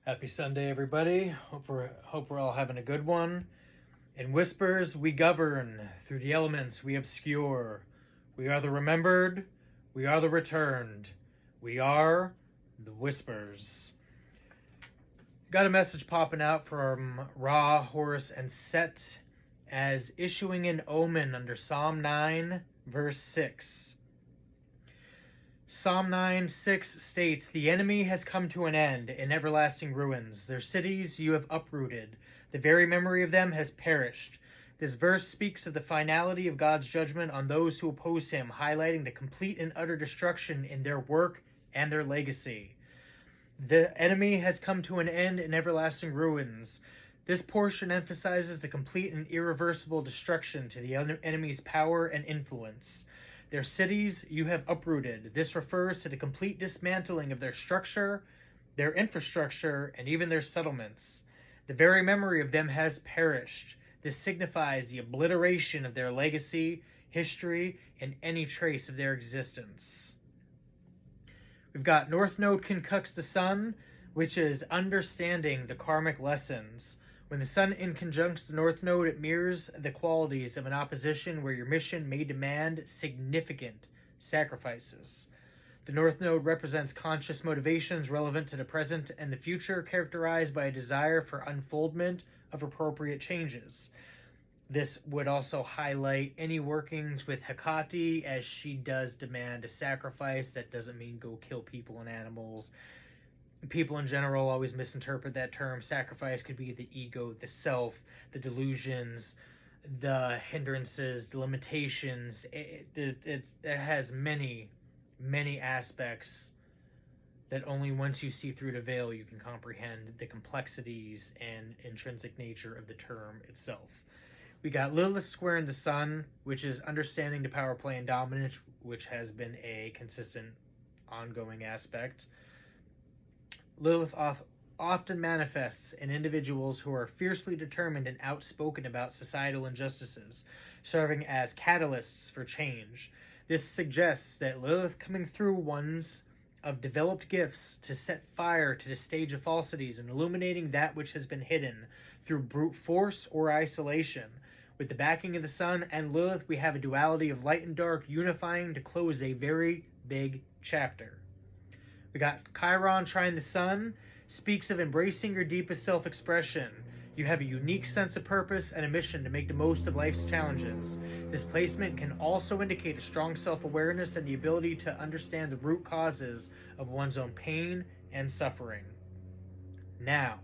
Happy Sunday, everybody. Hope we're all having a good one. In whispers, we govern. Through the elements, we obscure. We are the remembered. We are the returned. We are the whispers. Got a message popping out from Ra, Horus, and Set as issuing an omen under Psalm 9, verse 6. Psalm 9:6 states, "The enemy has come to an end in everlasting ruins. Their cities you have uprooted. The very memory of them has perished." This verse speaks of the finality of God's judgment on those who oppose him, highlighting the complete and utter destruction in their work and their legacy. The enemy has come to an end in everlasting ruins. This portion emphasizes the complete and irreversible destruction to the enemy's power and influence. Their cities you have uprooted. This refers to the complete dismantling of their structure, their infrastructure, and even their settlements. The very memory of them has perished. This signifies the obliteration of their legacy, history, and any trace of their existence. We've got North Node conjuncts the Sun, which is understanding the karmic lessons. When the Sun conjuncts the North Node, it mirrors the qualities of an opposition where your mission may demand significant sacrifices. The North Node represents conscious motivations relevant to the present and the future, characterized by a desire for unfoldment of appropriate changes. This would also highlight any workings with Hecate, as she does demand a sacrifice. That doesn't mean go kill people and animals. People in general always misinterpret that term. Sacrifice could be the ego, the self, the delusions, the hindrances, the limitations. It has many aspects that only once you see through the veil you can comprehend the complexities and intrinsic nature of the term itself. We got Lilith squaring the Sun, which is understanding the power play and dominance, which has been a consistent ongoing aspect. Lilith often manifests in individuals who are fiercely determined and outspoken about societal injustices, serving as catalysts for change. This suggests that Lilith coming through ones of developed gifts to set fire to the stage of falsities and illuminating that which has been hidden through brute force or isolation. With the backing of the Sun and Lilith, we have a duality of light and dark unifying to close a very big chapter. We got Chiron trine the Sun, speaks of embracing your deepest self-expression. You have a unique sense of purpose and a mission to make the most of life's challenges. This placement can also indicate a strong self-awareness and the ability to understand the root causes of one's own pain and suffering. Now,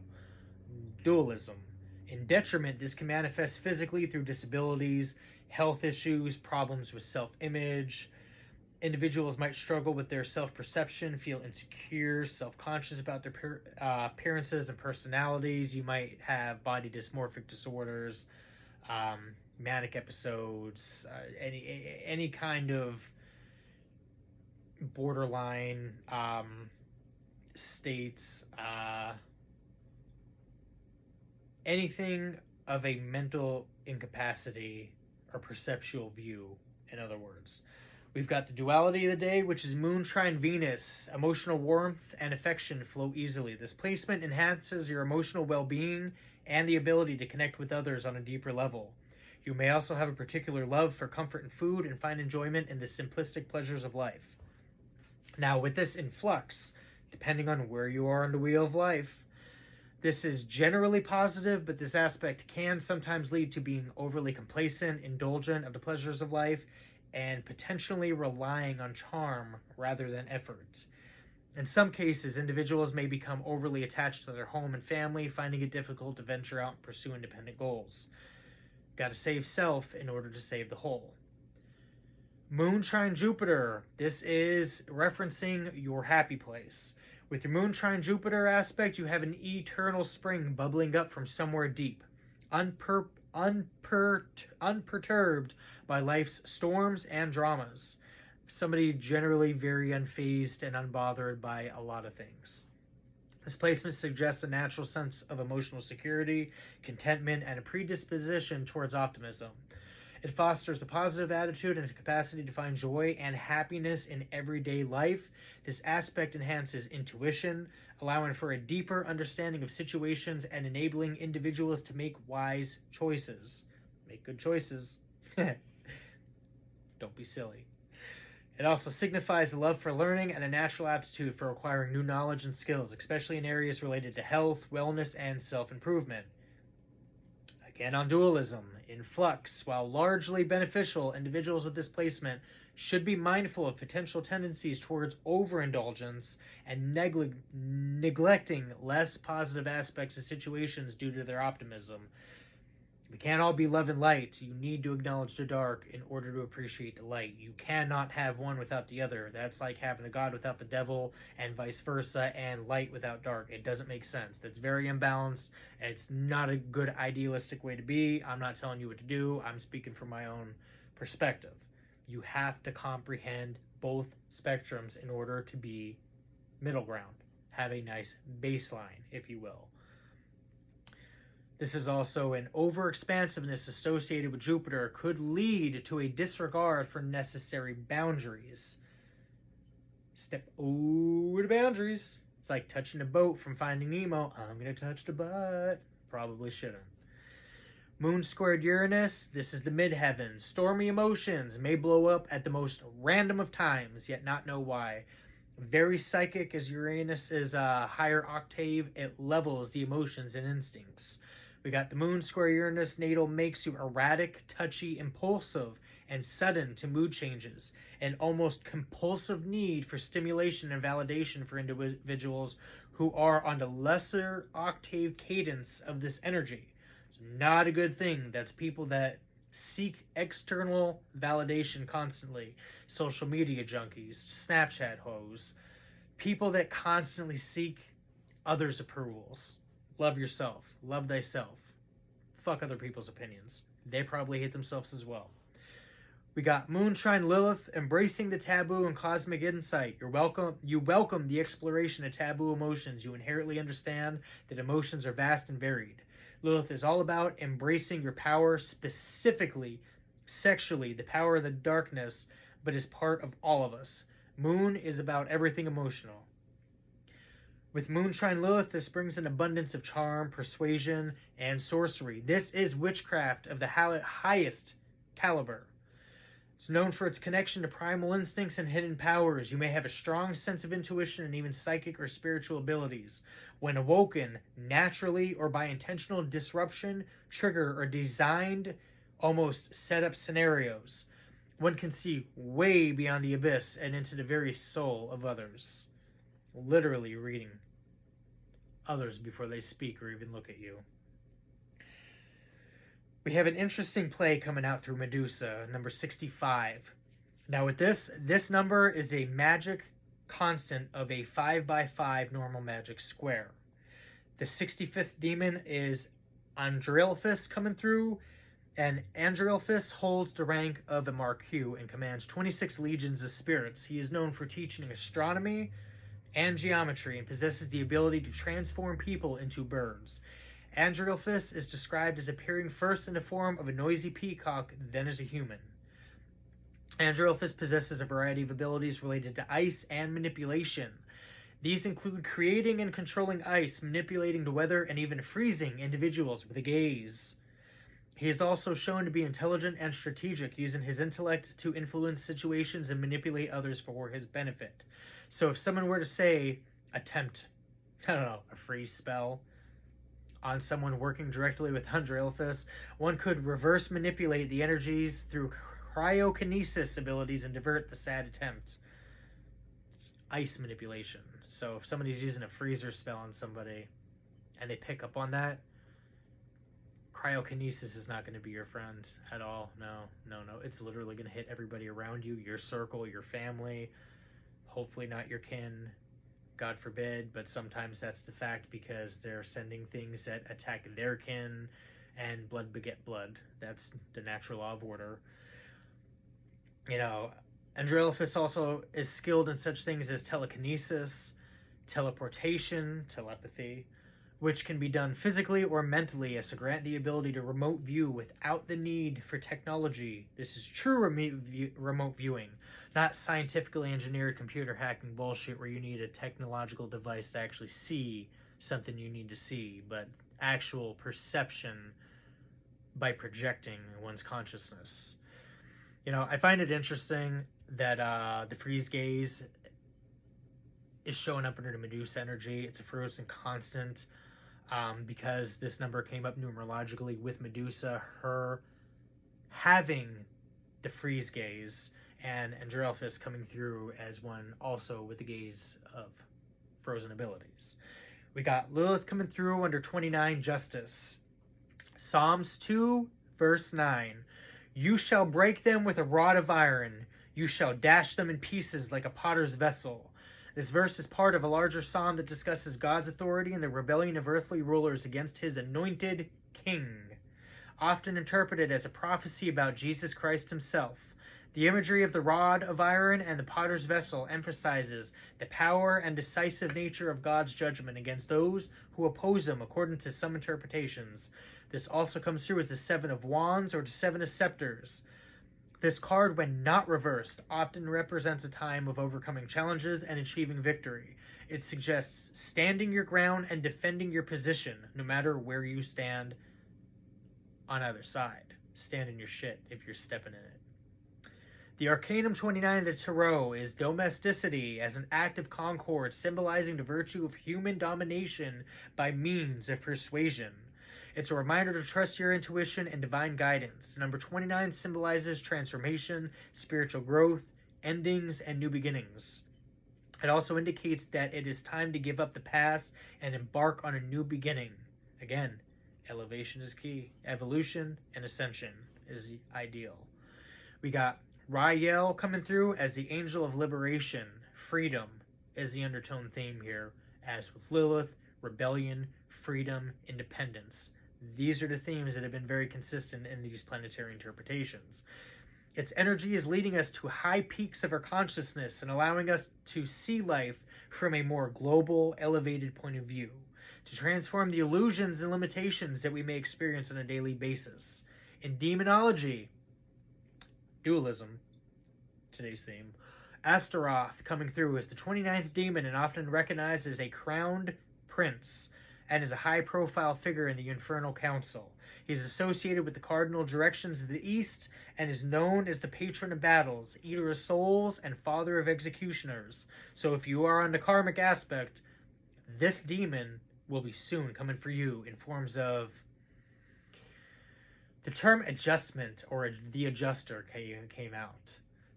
dualism. In detriment, this can manifest physically through disabilities, health issues, problems with self-image. Individuals might struggle with their self-perception, feel insecure, self-conscious about their appearances and personalities. You might have body dysmorphic disorders, manic episodes, any kind of borderline states, anything of a mental incapacity or perceptual view, in other words. We've got the duality of the day, which is Moon trine Venus. Emotional warmth and affection flow easily. This placement enhances your emotional well-being and the ability to connect with others on a deeper level. You may also have a particular love for comfort and food and find enjoyment in the simplistic pleasures of life. Now, with this in flux, depending on where you are on the wheel of life, this is generally positive, but this aspect can sometimes lead to being overly complacent, indulgent of the pleasures of life, and potentially relying on charm rather than effort. In some cases, individuals may become overly attached to their home and family, finding it difficult to venture out and pursue independent goals. Got to save self in order to save the whole. Moon trine Jupiter. This is referencing your happy place. With your Moon trine Jupiter aspect, you have an eternal spring bubbling up from somewhere deep, unperturbed by life's storms and dramas. Somebody generally very unfazed and unbothered by a lot of things. This placement suggests a natural sense of emotional security, contentment, and a predisposition towards optimism. It fosters a positive attitude and a capacity to find joy and happiness in everyday life. This aspect enhances intuition, allowing for a deeper understanding of situations and enabling individuals to make wise choices. Make good choices. Don't be silly. It also signifies a love for learning and a natural aptitude for acquiring new knowledge and skills, especially in areas related to health, wellness, and self-improvement. Again, on dualism, in flux, while largely beneficial, individuals with this placement should be mindful of potential tendencies towards overindulgence and neglecting less positive aspects of situations due to their optimism. We can't all be love and light. You need to acknowledge the dark in order to appreciate the light. You cannot have one without the other. That's like having a God without the devil and vice versa, and light without dark. It doesn't make sense. That's very imbalanced. It's not a good idealistic way to be. I'm not telling you what to do. I'm speaking from my own perspective. You have to comprehend both spectrums in order to be middle ground. Have a nice baseline, if you will. This is also an overexpansiveness associated with Jupiter could lead to a disregard for necessary boundaries. Step over the boundaries. It's like touching a boat from Finding Nemo. I'm going to touch the butt. Probably shouldn't. Moon squared Uranus. This is the midheaven. Stormy emotions may blow up at the most random of times, yet not know why. Very psychic as Uranus is a higher octave. It levels the emotions and instincts. We got the moon square Uranus natal makes you erratic, touchy, impulsive, and sudden to mood changes. An almost compulsive need for stimulation and validation for individuals who are on the lesser octave cadence of this energy. It's not a good thing. That's people that seek external validation constantly. Social media junkies, Snapchat hoes, people that constantly seek others' approvals. Love yourself. Love thyself. Fuck other people's opinions. They probably hate themselves as well. We got Moonshine Lilith embracing the taboo and cosmic insight. You welcome the exploration of taboo emotions. You inherently understand that emotions are vast and varied. Lilith is all about embracing your power, specifically sexually, the power of the darkness, but is part of all of us. Moon is about everything emotional. With Moonshine Lilith, this brings an abundance of charm, persuasion, and sorcery. This is witchcraft of the highest caliber. It's known for its connection to primal instincts and hidden powers. You may have a strong sense of intuition and even psychic or spiritual abilities. When awoken, naturally or by intentional disruption, trigger or designed, almost set up scenarios. One can see way beyond the abyss and into the very soul of others. Literally reading others before they speak or even look at you. We have an interesting play coming out through Medusa, number 65. Now with this number is a magic constant of a 5x5 normal magic square. The 65th demon is Andrelphus coming through, and Andrelphus holds the rank of a Marquis and commands 26 legions of spirits. He is known for teaching astronomy and geometry and possesses the ability to transform people into birds. Andrelphus is described as appearing first in the form of a noisy peacock, then as a human. Andrelphus possesses a variety of abilities related to ice and manipulation. These include creating and controlling ice, manipulating the weather, and even freezing individuals with a gaze. He is also shown to be intelligent and strategic, using his intellect to influence situations and manipulate others for his benefit. So if someone were to say, attempt, a freeze spell on someone working directly with Andrelphus, one could reverse manipulate the energies through cryokinesis abilities and divert the sad attempt. Ice manipulation. So if somebody's using a freezer spell on somebody and they pick up on that, cryokinesis is not going to be your friend at all. No. It's literally going to hit everybody around you, your circle, your family, hopefully not your kin, God forbid, but sometimes that's the fact because they're sending things that attack their kin, and blood beget blood. That's the natural law of order. Andrelphus also is skilled in such things as telekinesis, teleportation, telepathy, which can be done physically or mentally as to grant the ability to remote view without the need for technology. This is true remote viewing, not scientifically engineered computer hacking bullshit where you need a technological device to actually see something you need to see, but actual perception by projecting one's consciousness. You know, I find it interesting that the freeze gaze is showing up under the Medusa energy. It's a frozen constant, because this number came up numerologically with Medusa, her having the freeze gaze, and Andrelphus coming through as one also with the gaze of frozen abilities. We got Lilith coming through under 29 Justice. Psalms 2, verse 9. You shall break them with a rod of iron. You shall dash them in pieces like a potter's vessel. This verse is part of a larger psalm that discusses God's authority and the rebellion of earthly rulers against his anointed king, often interpreted as a prophecy about Jesus Christ himself. The imagery of the rod of iron and the potter's vessel emphasizes the power and decisive nature of God's judgment against those who oppose him, according to some interpretations. This also comes through as the Seven of Wands or the Seven of Scepters. This card, when not reversed, often represents a time of overcoming challenges and achieving victory. It suggests standing your ground and defending your position, no matter where you stand on either side. Stand in your shit if you're stepping in it. The Arcanum 29 of the Tarot is domesticity as an act of concord, symbolizing the virtue of human domination by means of persuasion. It's a reminder to trust your intuition and divine guidance. Number 29 symbolizes transformation, spiritual growth, endings, and new beginnings. It also indicates that it is time to give up the past and embark on a new beginning. Again, elevation is key. Evolution and ascension is the ideal. We got Rael coming through as the angel of liberation. Freedom is the undertone theme here, as with Lilith, rebellion, freedom, independence. These are the themes that have been very consistent in these planetary interpretations. Its energy is leading us to high peaks of our consciousness and allowing us to see life from a more global, elevated point of view, to transform the illusions and limitations that we may experience on a daily basis. In demonology, dualism, today's theme, Astaroth coming through as the 29th demon and often recognized as a crowned prince, and is a high-profile figure in the Infernal Council. He is associated with the cardinal directions of the East and is known as the patron of battles, eater of souls, and father of executioners. So if you are on the karmic aspect, this demon will be soon coming for you in forms of... The term adjustment or the adjuster came out.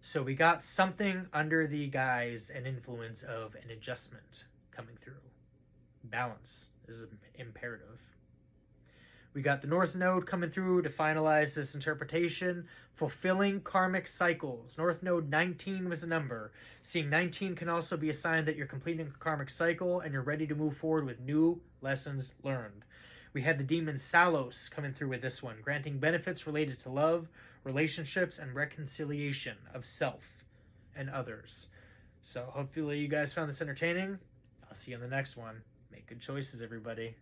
So we got something under the guise and influence of an adjustment coming through. Balance is imperative. We got the North Node coming through to finalize this interpretation. Fulfilling karmic cycles. North Node 19 was the number. Seeing 19 can also be a sign that you're completing a karmic cycle and you're ready to move forward with new lessons learned. We had the demon Salos coming through with this one, granting benefits related to love, relationships, and reconciliation of self and others. So hopefully you guys found this entertaining. I'll see you on the next one. Make good choices, everybody.